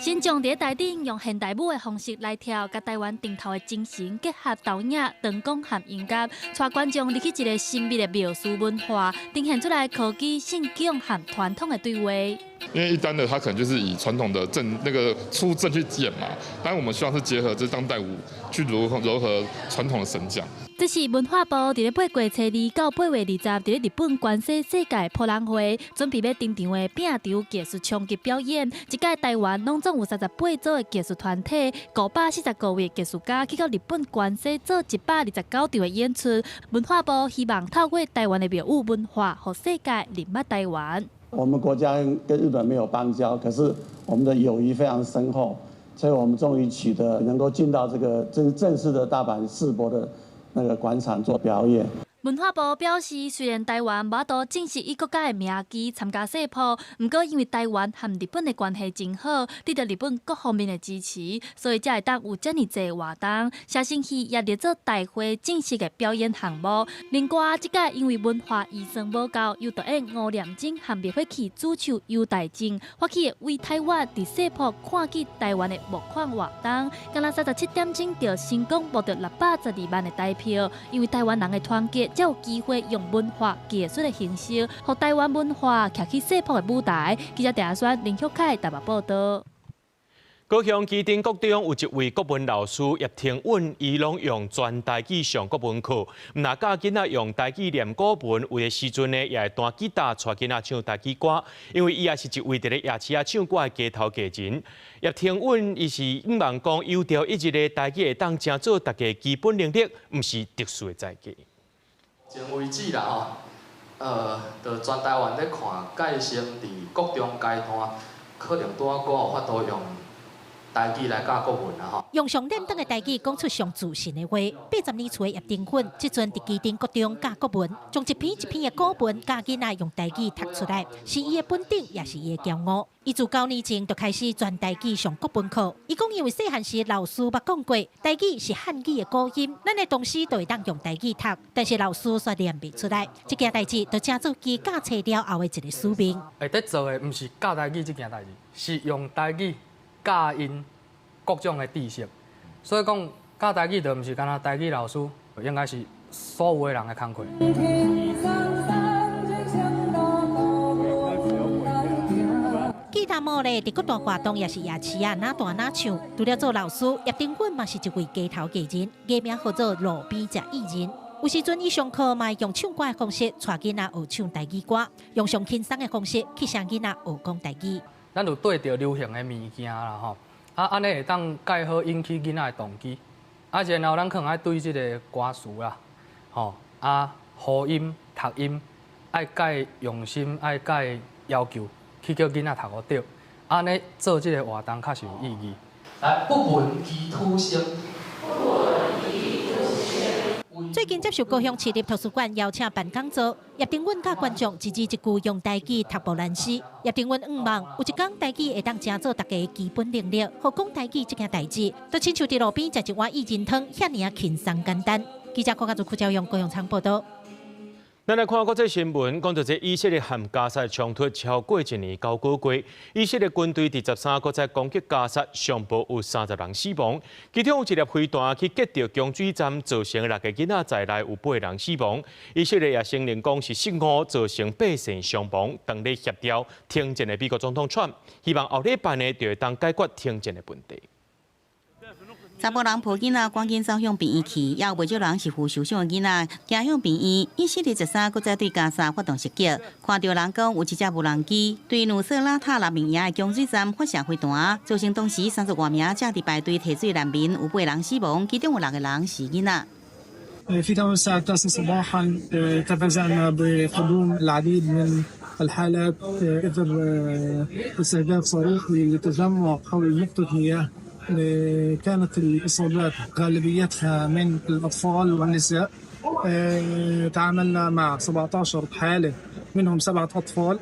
新疆伫台顶用现代舞的方式来跳，甲台湾顶头的精神结合导演、灯光和音乐，带观众入去一个神秘的庙寺文化，呈现出来科技、信仰和传统的对话。因为一般的它可能就是以传统的出阵去演嘛，但我们希望是结合这当代舞去柔合传统的神像。这是文化部伫咧8月初2到8月20伫咧日本关西世界博览会准备要登场的饼场技术冲击表演。这届台湾拢总有38组的技术团体，549位技术家去到日本关西做129场的演出。文化部希望透过台湾的庙宇文化，让世界认识台湾。我们国家跟日本没有邦交，可是我们的友谊非常深厚，所以我们终于取得能够进到这个正式的大阪世博的那个广场做表演。文化部表示，虽然台湾无法度正式以国家的名义参加世博，不过因为台湾和日本的关系真好，得到日本各方面的支持，所以才会当有这么多活动。写生戏也列做大会正式的表演项目。另外，这届因为文化预算无够，由导演吴念真和灭火器主唱尤大正发起的为台湾伫世博看见台湾的募款活动，刚才37点钟就成功募得612万的台票，因为台湾人的团结。才有机会用文化艺术的形式，让台湾文化徛起世博的舞台。记者陈阿轩、林秀凯台北报道。高雄基丁国中有一位国文老师叶廷允，伊拢用全台语上国文课，唔那教囡仔用台语念古文，有的时阵呢也会弹吉他，带囡仔唱台语歌。因为伊也是一位伫咧夜市唱歌的街头艺人。叶廷允伊是希望讲，有条一日的台语会当成做大家基本能力，唔是特殊的才艺。前为止啦就全台湾咧看介生伫国中阶段，可能拄啊有法度用台语来教国文啦吼。用上练登的台语讲出上自信的话。80年厝的叶丁允，即阵伫基丁国中教国文，将一篇一篇的古文教囡仔用台语读出来，是伊的本领，也是伊的骄傲。伊自9年前就开始全台语上国文课。伊讲，因为细汉时老师捌讲过，台语是汉语的古音，咱的同时都会当用台语读，但是老师却念不出来。这件代志就成做伊教册了后的一个使命。会得做的，毋是教台语这件代志，是用台语教因各种的知识。所以讲教台语就毋是干那台语老师，应该是所有的人的工课。吉他舞咧，伫各大活动也是夜市啊，哪弹哪唱。除了做老师，叶丁允嘛是一位街头艺人，艺名叫做路边食艺人。有时阵伊上课嘛用唱歌的方式，带囡仔学唱台语歌，用上轻松的方式去向囡仔学讲台语。咱有对着流行的物件啦吼，安尼会当介好引起囡仔的动机。然后咱可能爱对这个歌词啦，和音、读音，爱介用心，爱介要求。去叫囡仔读好对，安尼做这个活动较是有意义。来，不闻其土声。最近接受高雄市立图书馆邀请办讲座，叶丁允甲观众一字一句用台语读无难诗。叶丁允希望有一天台语会当成做大家的基本能力，好讲台语这件代志，就亲像伫路边食一碗薏仁汤，遐尔轻松简单。记者郭家做赵用高雄场报道。咱来看国际新闻，讲到这以色列和加沙冲突超过1年9个月，以色列军队第13个在攻击加沙，上报有30人死亡，其中有一粒飞弹去击到供水站，造成6个囡仔在内有8人死亡。以色列也承认讲是失误，造成百姓伤亡，当咧协调停战的美国总统川，希望后礼拜呢就会当解决停战的问题。查甫人抱囡仔赶紧走向病院去，也有不少人是负受伤的囡仔行向病院。以色列13个再对加沙发动袭击，看到人讲有一只无人机对努瑟拉塔纳民营的供水站发射飞弹，造成当时30多名正伫排队提水难民，有8人死亡，其中有6个人是囡仔。في تمام الساعة 9 صباحا تفاجأنا بقدوم العديد من الحالات إثر استهداف صاروخ لتجمع حول نقطة مياه. كانت الإصابات غالبيتها من الأطفال والنساء. تعاملنا مع 17 حالة منهم 7 أطفال.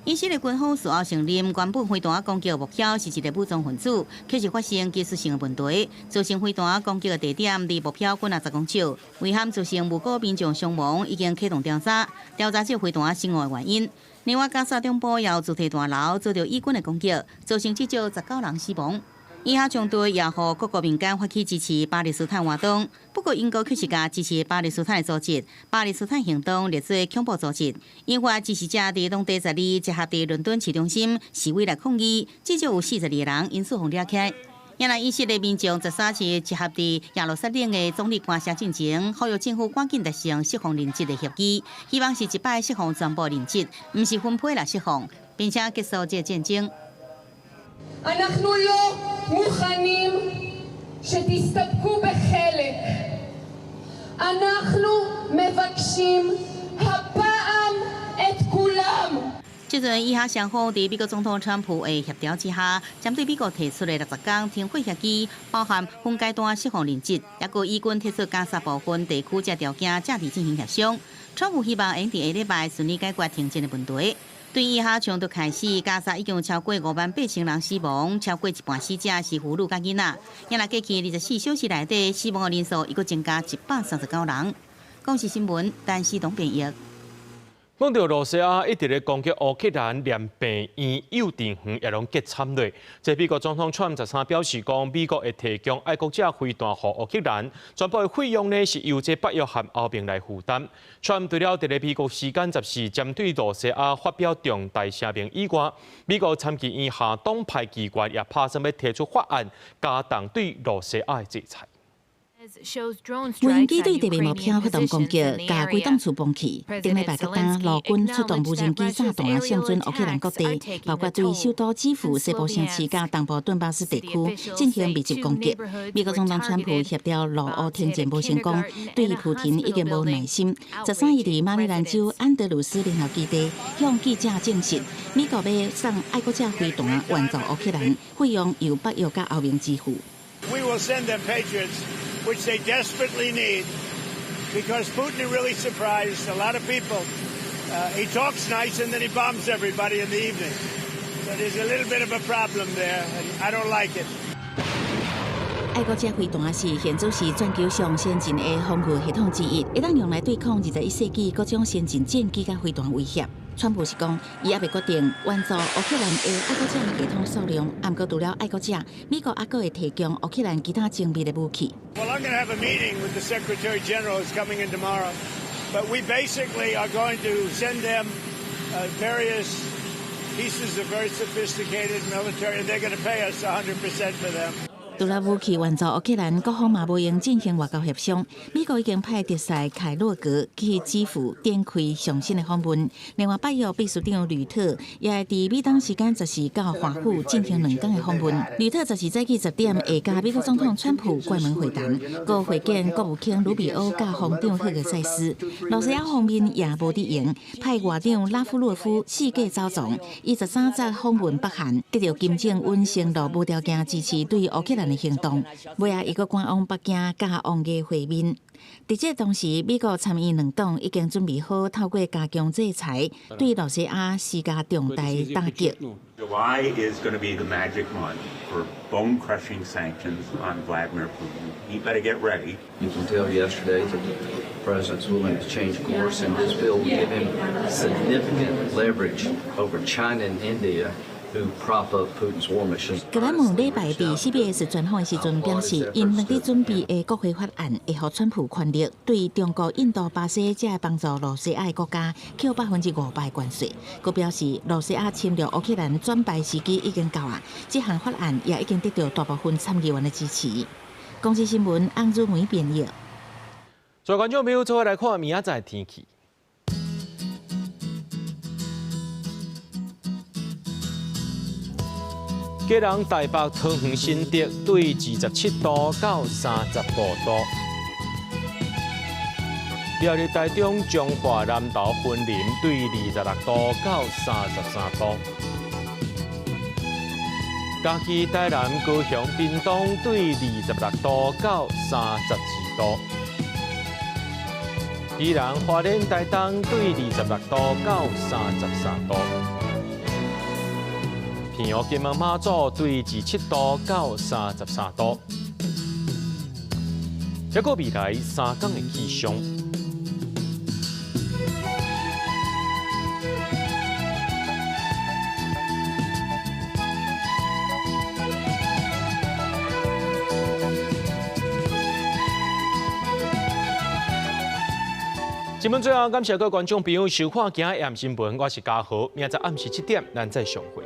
以色列军方事后承认，原本飞弹攻击的目标是一个武装分子，却是发生技术性的问题，造成飞弹攻击的地点离目标近10公尺，遗憾造成无辜民众伤亡，已经启动调查这飞弹失误的原因。另外，加沙中部也有主题大楼遭到以军的攻击，造成至少19人死亡。以哈冲突也让各国民间发起支持巴勒斯坦活动，不过英国却是把支持巴勒斯坦的组织“巴勒斯坦行动”列作恐怖组织。引发支持者伫当地12集合伫伦敦市中心示威来抗议，至少有42人因此互抓起来。原来以色列民众13日集合伫耶路撒冷的总理官舍进前，呼吁政府赶紧达成释放人质的协议，希望是一摆释放全部人质，不是分配来释放，并且结束这战争。אנחנו לא מוכנים שתסתפקו בחלק. אנחנו מבקשים הפעם את כולם. 这阵以哈双方伫美国总统川普的协调之下，针对美国提出的60天停火协议，包含分阶段释放人质，也佮以军提出加沙部分地区这条件，正伫进行协商。川普希望能伫下礼拜顺利解决停战的问题。对以哈冲突开始，加沙已经有超过58000人死亡，超过一半死者是妇女甲囡仔。原来过去24小时内底，死亡的人数又增加139人。公视新闻，陈思东编译。讲到罗西亚一直咧攻击乌克兰连病院、幼稚园也拢结惨落。这美国总统川普13表示讲，美国会提供爱国者飞弹予乌克兰，全部的费用呢是由这北约和欧盟来负担。川普除了伫咧美国时间14针对罗西亚发表重大声明以外，美国参议院下党派机关也打算要提出法案，加重对罗西亚的制裁。 无人机对地面目标发动攻击，甲规档处崩起。顶礼拜各当陆军出动无人机炸弹向准乌克兰各地，包括对首都基辅、西部城市甲东部顿巴斯地区进行密集攻击。美国总统川普协调陆俄停战无成功，对于普廷已经无耐心。13日伫马里兰州安德鲁斯联合基地向记者证实，美国要送爱国者飞弹援助乌克兰，费用由北约甲欧盟支付。 which they desperately need, because Putin really surprised a lot of people. He talks nice and then he bombs everybody in the evening. So there's a little bit of a problem there, and I don't like it. 爱国者飞弹是现在是全球上先进的防御系统之一，会当用来对抗21世纪各种先进战机甲飞弹威胁。 川普是讲，伊还未决定援助乌克兰的爱国者系统数量，毋过除了爱国者，美国还阁会提供乌克兰其他精密的武器。Well, I'm going to have a meeting with the Secretary General who's coming in tomorrow, but we basically are going to send them various pieces of very sophisticated military, and they're going to pay us 100% for them. 除了武器援助乌克兰，各方嘛无用进行外交协商。美国已经派特使凯洛格去基辅展开上新的访问。另外，北约秘书长吕特也会伫美东时间14到华府进行2天的访问。吕特14早起10点会甲美国总统川普关门会谈，佮会见国务卿鲁比欧甲防长赫格塞斯。罗西亚方面也无伫赢，派外长拉夫洛夫四界走踪。伊13早访问北韩，得到金正恩承诺无条件支持对乌克兰 的行动，尾下伊阁赶往北京甲王毅会面。伫这同时，美国参议两党已经准备好透过加强制裁，对罗西亚施加重大打击。July is going to be the magic month for bone-crushing sanctions on Vladimir Putin. He better get ready. You can tell yesterday that the president's willing to change course, and this bill will give him significant leverage over China and India. 格兰姆礼拜伫 CBS 专访的时阵表示，因两日准备的国会法案会予川普权力对中国、印度、巴西这帮助罗西亚的国家扣5%的关税。佮表示，罗西亚侵略乌克兰转败时机已经到啊！这项法案也已经得到大部分参议员的支持。公司新闻安如梅编译。在观众朋友，做伙来看明仔载天气。 吉隆台北、桃园、新竹对27度到35度；苗栗、台中、彰化、南投、云林对26度到33度；嘉义、台南、高雄、屏东对26度到32度；宜兰、花莲、台东对26度到33度。 平湖、金门、马祖对27度到33度。这个未来3天的气象。新闻最后，感谢各位观众朋友收看今日AM新闻，我是嘉豪，明仔暗时7点咱再相会。